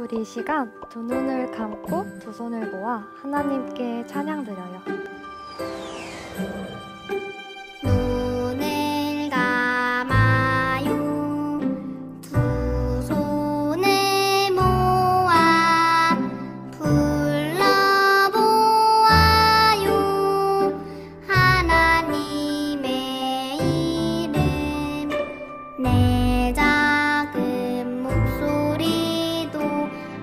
우리 이 시간 두 눈을 감고 두 손을 모아 하나님께 찬양드려요. 눈을 감아요. 두 손을 모아 불러보아요. 하나님의 이름 내 작은 목소리도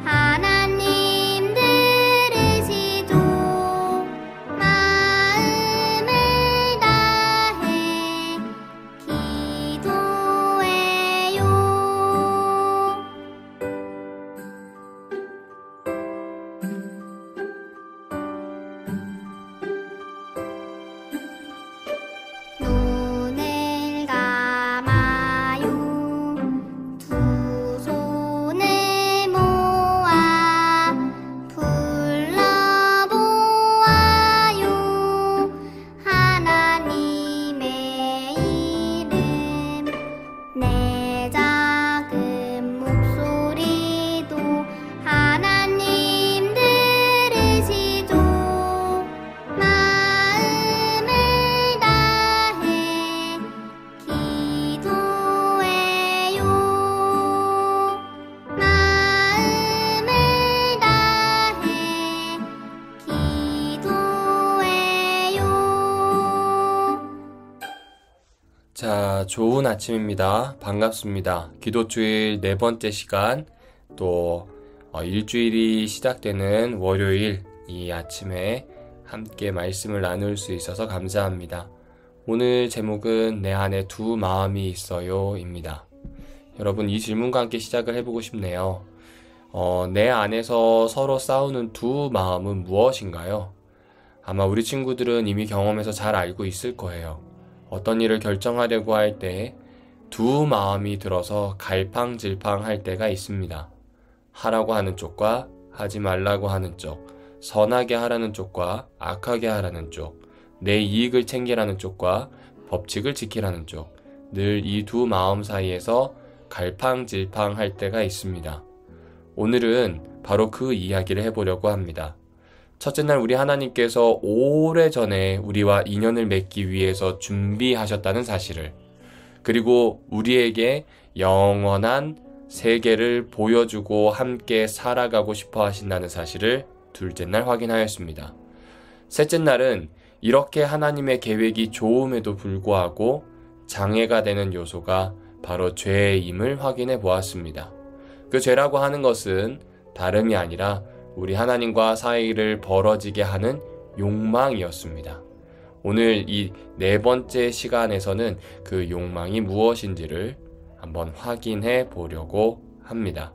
하나님 들으시죠. 마음을 다해 기도해요. 눈을 감아요. 두 손을 모아 불러보아요. 하나님의 이름 내 작은 목소리도 하나님 들으시죠. 마음을 다해 기도해요. 마음을 다해 기도해요. 자, 좋은 아침입니다. 반갑습니다. 기도주일 네 번째 시간, 또 일주일이 시작되는 월요일 이 아침에 함께 말씀을 나눌 수 있어서 감사합니다. 오늘 제목은 내 안에 두 마음이 있어요 입니다. 여러분, 이 질문과 함께 시작을 해보고 싶네요. 내 안에서 서로 싸우는 두 마음은 무엇인가요? 아마 우리 친구들은 이미 경험해서 잘 알고 있을 거예요. 어떤 일을 결정하려고 할 때 두 마음이 들어서 갈팡질팡할 때가 있습니다. 하라고 하는 쪽과 하지 말라고 하는 쪽, 선하게 하라는 쪽과 악하게 하라는 쪽, 내 이익을 챙기라는 쪽과 법칙을 지키라는 쪽, 늘 이 두 마음 사이에서 갈팡질팡할 때가 있습니다. 오늘은 바로 그 이야기를 해보려고 합니다. 첫째 날 우리 하나님께서 오래전에 우리와 인연을 맺기 위해서 준비하셨다는 사실을, 그리고 우리에게 영원한 세계를 보여주고 함께 살아가고 싶어 하신다는 사실을 둘째 날 확인하였습니다. 셋째 날은 이렇게 하나님의 계획이 좋음에도 불구하고 장애가 되는 요소가 바로 죄임을 확인해 보았습니다. 그 죄라고 하는 것은 다름이 아니라 우리 하나님과 사이를 벌어지게 하는 욕망이었습니다. 오늘 이 네 번째 시간에서는 그 욕망이 무엇인지를 한번 확인해 보려고 합니다.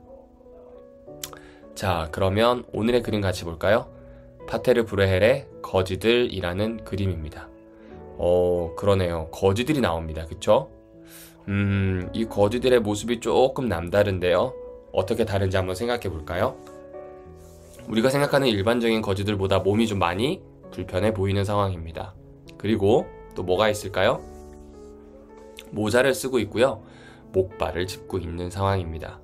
자, 그러면 오늘의 그림 같이 볼까요? 파테르 브레헬의 거지들이라는 그림입니다. 그러네요. 거지들이 나옵니다. 그쵸? 이 거지들의 모습이 조금 남다른데요. 어떻게 다른지 한번 생각해 볼까요? 우리가 생각하는 일반적인 거지들보다 몸이 좀 많이 불편해 보이는 상황입니다. 그리고 또 뭐가 있을까요? 모자를 쓰고 있고요. 목발을 짚고 있는 상황입니다.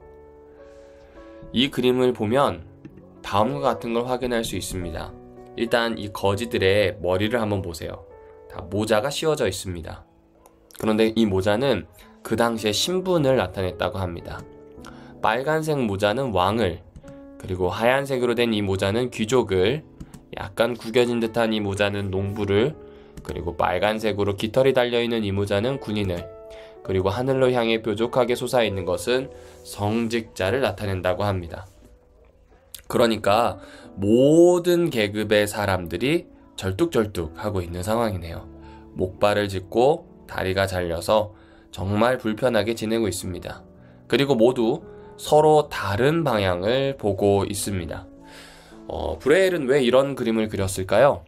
이 그림을 보면 다음과 같은 걸 확인할 수 있습니다. 일단 이 거지들의 머리를 한번 보세요. 다 모자가 씌워져 있습니다. 그런데 이 모자는 그 당시의 신분을 나타냈다고 합니다. 빨간색 모자는 왕을, 그리고 하얀색으로 된 이 모자는 귀족을, 약간 구겨진 듯한 이 모자는 농부를, 그리고 빨간색으로 깃털이 달려있는 이 모자는 군인을, 그리고 하늘로 향해 뾰족하게 솟아있는 것은 성직자를 나타낸다고 합니다. 그러니까 모든 계급의 사람들이 절뚝절뚝하고 있는 상황이네요. 목발을 짚고 다리가 잘려서 정말 불편하게 지내고 있습니다. 그리고 모두 서로 다른 방향을 보고 있습니다. 브레헬은 왜 이런 그림을 그렸을까요?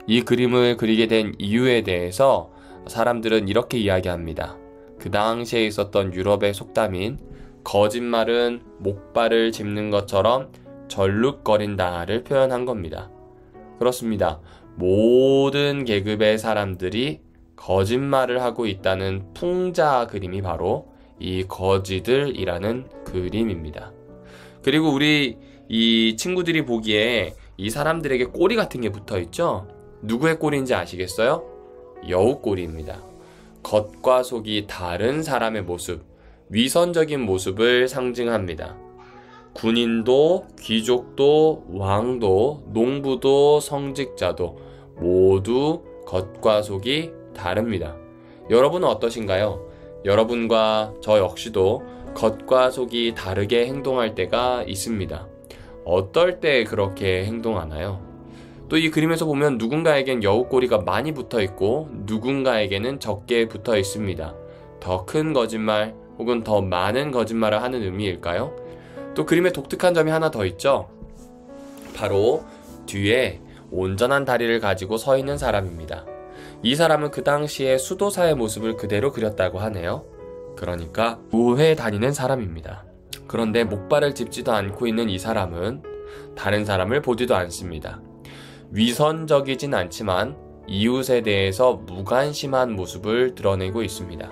이 그림을 그리게 된 이유에 대해서 사람들은 이렇게 이야기합니다. 그 당시에 있었던 유럽의 속담인 거짓말은 목발을 짚는 것처럼 절룩거린다를 표현한 겁니다. 그렇습니다. 모든 계급의 사람들이 거짓말을 하고 있다는 풍자 그림이 바로 이 거지들이라는 그림입니다. 그리고 우리 이 친구들이 보기에 이 사람들에게 꼬리 같은 게 붙어 있죠? 누구의 꼬리인지 아시겠어요? 여우 꼬리입니다. 겉과 속이 다른 사람의 모습, 위선적인 모습을 상징합니다. 군인도, 귀족도, 왕도, 농부도, 성직자도 모두 겉과 속이 다릅니다. 여러분은 어떠신가요? 여러분과 저 역시도 겉과 속이 다르게 행동할 때가 있습니다. 어떨 때 그렇게 행동하나요? 또 이 그림에서 보면 누군가에겐 여우꼬리가 많이 붙어 있고 누군가에게는 적게 붙어 있습니다. 더 큰 거짓말 혹은 더 많은 거짓말을 하는 의미일까요? 또 그림에 독특한 점이 하나 더 있죠? 바로 뒤에 온전한 다리를 가지고 서 있는 사람입니다. 이 사람은 그 당시에 수도사의 모습을 그대로 그렸다고 하네요. 그러니까 교회 다니는 사람입니다. 그런데 목발을 짚지도 않고 있는 이 사람은 다른 사람을 보지도 않습니다. 위선적이진 않지만 이웃에 대해서 무관심한 모습을 드러내고 있습니다.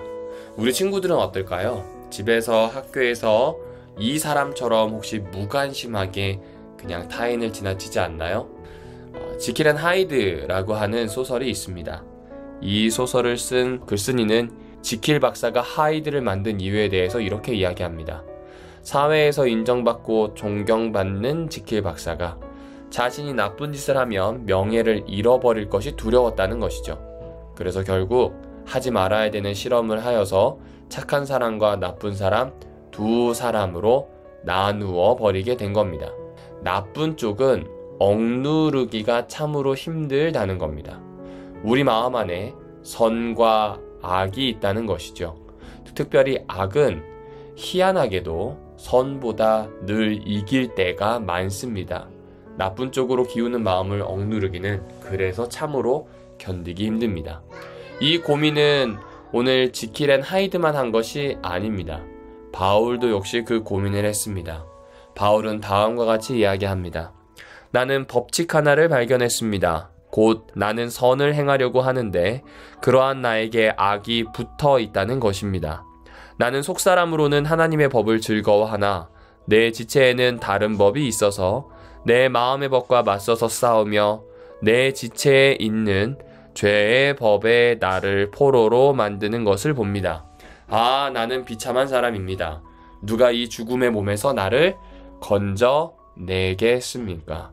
우리 친구들은 어떨까요? 집에서, 학교에서 이 사람처럼 혹시 무관심하게 그냥 타인을 지나치지 않나요? 지킬 앤 하이드라고 하는 소설이 있습니다. 이 소설을 쓴 글쓴이는 지킬 박사가 하이드를 만든 이유에 대해서 이렇게 이야기합니다. 사회에서 인정받고 존경받는 지킬 박사가 자신이 나쁜 짓을 하면 명예를 잃어버릴 것이 두려웠다는 것이죠. 그래서 결국 하지 말아야 되는 실험을 하여서 착한 사람과 나쁜 사람 두 사람으로 나누어 버리게 된 겁니다. 나쁜 쪽은 억누르기가 참으로 힘들다는 겁니다. 우리 마음 안에 선과 악이 있다는 것이죠. 특별히 악은 희한하게도 선보다 늘 이길 때가 많습니다. 나쁜 쪽으로 기우는 마음을 억누르기는 그래서 참으로 견디기 힘듭니다. 이 고민은 오늘 지킬 앤 하이드만 한 것이 아닙니다. 바울도 역시 그 고민을 했습니다. 바울은 다음과 같이 이야기합니다. 나는 법칙 하나를 발견했습니다. 곧 나는 선을 행하려고 하는데 그러한 나에게 악이 붙어 있다는 것입니다. 나는 속사람으로는 하나님의 법을 즐거워하나 내 지체에는 다른 법이 있어서 내 마음의 법과 맞서서 싸우며 내 지체에 있는 죄의 법에 나를 포로로 만드는 것을 봅니다. 아, 나는 비참한 사람입니다. 누가 이 죽음의 몸에서 나를 건져내겠습니까?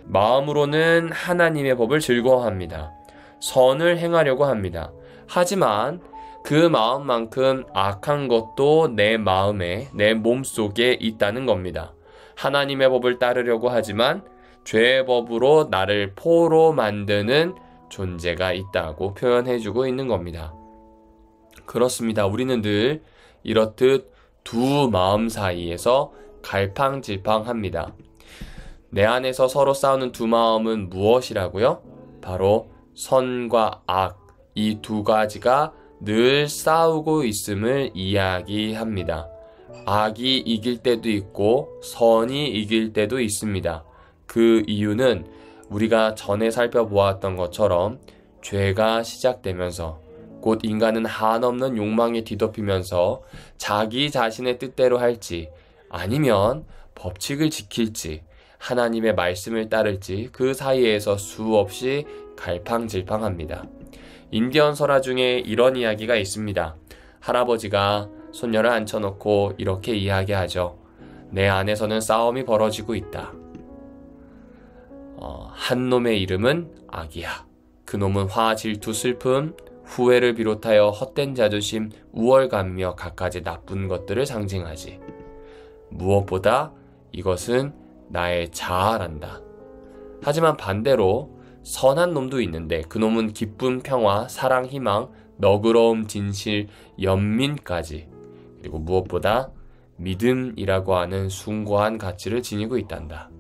마음으로는 하나님의 법을 즐거워합니다. 선을 행하려고 합니다. 하지만 그 마음만큼 악한 것도 내 마음에, 내 몸속에 있다는 겁니다. 하나님의 법을 따르려고 하지만 죄의 법으로 나를 포로 만드는 존재가 있다고 표현해주고 있는 겁니다. 그렇습니다. 우리는 늘 이렇듯 두 마음 사이에서 갈팡질팡합니다. 내 안에서 서로 싸우는 두 마음은 무엇이라고요? 바로 선과 악, 이 두 가지가 늘 싸우고 있음을 이야기합니다. 악이 이길 때도 있고 선이 이길 때도 있습니다. 그 이유는 우리가 전에 살펴보았던 것처럼 죄가 시작되면서 곧 인간은 한없는 욕망에 뒤덮이면서 자기 자신의 뜻대로 할지 아니면 법칙을 지킬지 하나님의 말씀을 따를지 그 사이에서 수없이 갈팡질팡합니다. 인디언 설화 중에 이런 이야기가 있습니다. 할아버지가 손녀를 앉혀놓고 이렇게 이야기하죠. 내 안에서는 싸움이 벌어지고 있다. 한 놈의 이름은 악이야. 그 놈은 화, 질투, 슬픔, 후회를 비롯하여 헛된 자존심, 우월감며 갖가지 나쁜 것들을 상징하지. 무엇보다 이것은 나의 자아란다. 하지만 반대로 선한 놈도 있는데 그 놈은 기쁨, 평화, 사랑, 희망, 너그러움, 진실, 연민까지 그리고 무엇보다 믿음이라고 하는 숭고한 가치를 지니고 있단다.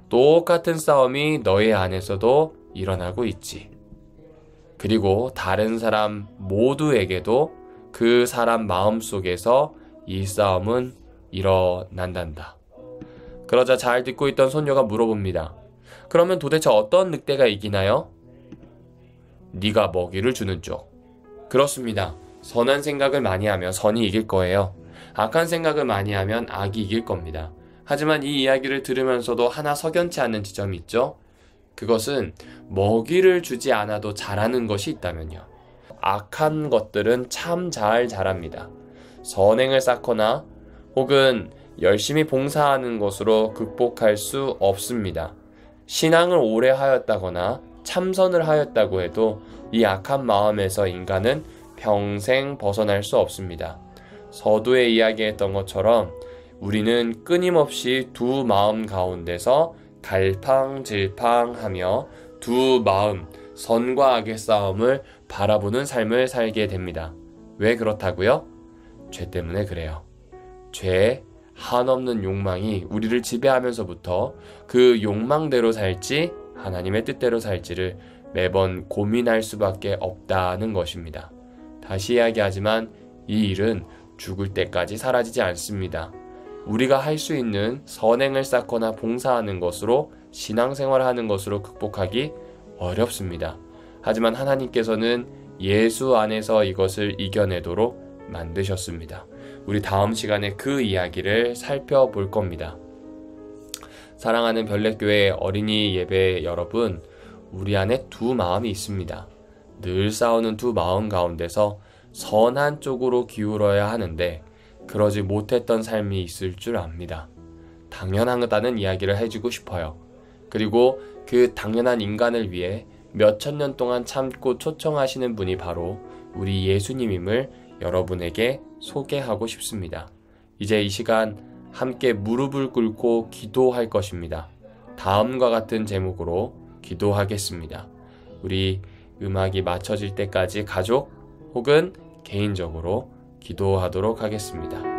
똑같은 싸움이 너의 안에서도 일어나고 있지. 그리고 다른 사람 모두에게도 그 사람 마음속에서 이 싸움은 일어난단다. 그러자 잘 듣고 있던 손녀가 물어봅니다. 그러면 도대체 어떤 늑대가 이기나요? 네가 먹이를 주는 쪽. 그렇습니다. 선한 생각을 많이 하면 선이 이길 거예요. 악한 생각을 많이 하면 악이 이길 겁니다. 하지만 이 이야기를 들으면서도 하나 석연치 않는 지점이 있죠? 그것은 먹이를 주지 않아도 자라는 것이 있다면요. 악한 것들은 참 잘 자랍니다. 선행을 쌓거나 혹은 열심히 봉사하는 것으로 극복할 수 없습니다. 신앙을 오래 하였다거나 참선을 하였다고 해도 이 악한 마음에서 인간은 평생 벗어날 수 없습니다. 서두에 이야기했던 것처럼 우리는 끊임없이 두 마음 가운데서 갈팡질팡하며 두 마음, 선과 악의 싸움을 바라보는 삶을 살게 됩니다. 왜 그렇다고요? 죄 때문에 그래요. 죄의 한없는 욕망이 우리를 지배하면서부터 그 욕망대로 살지 하나님의 뜻대로 살지를 매번 고민할 수밖에 없다는 것입니다. 다시 이야기하지만 이 일은 죽을 때까지 사라지지 않습니다. 우리가 할 수 있는 선행을 쌓거나 봉사하는 것으로 신앙생활하는 것으로 극복하기 어렵습니다. 하지만 하나님께서는 예수 안에서 이것을 이겨내도록 만드셨습니다. 우리 다음 시간에 그 이야기를 살펴볼 겁니다. 사랑하는 별내교회 어린이 예배 여러분, 우리 안에 두 마음이 있습니다. 늘 싸우는 두 마음 가운데서 선한 쪽으로 기울어야 하는데 그러지 못했던 삶이 있을 줄 압니다. 당연하다는 이야기를 해주고 싶어요. 그리고 그 당연한 인간을 위해 몇천 년 동안 참고 초청하시는 분이 바로 우리 예수님임을 여러분에게 소개하고 싶습니다. 이제 이 시간 함께 무릎을 꿇고 기도할 것입니다. 다음과 같은 제목으로 기도하겠습니다. 우리 음악이 맞춰질 때까지 가족 혹은 개인적으로 기도하도록 하겠습니다.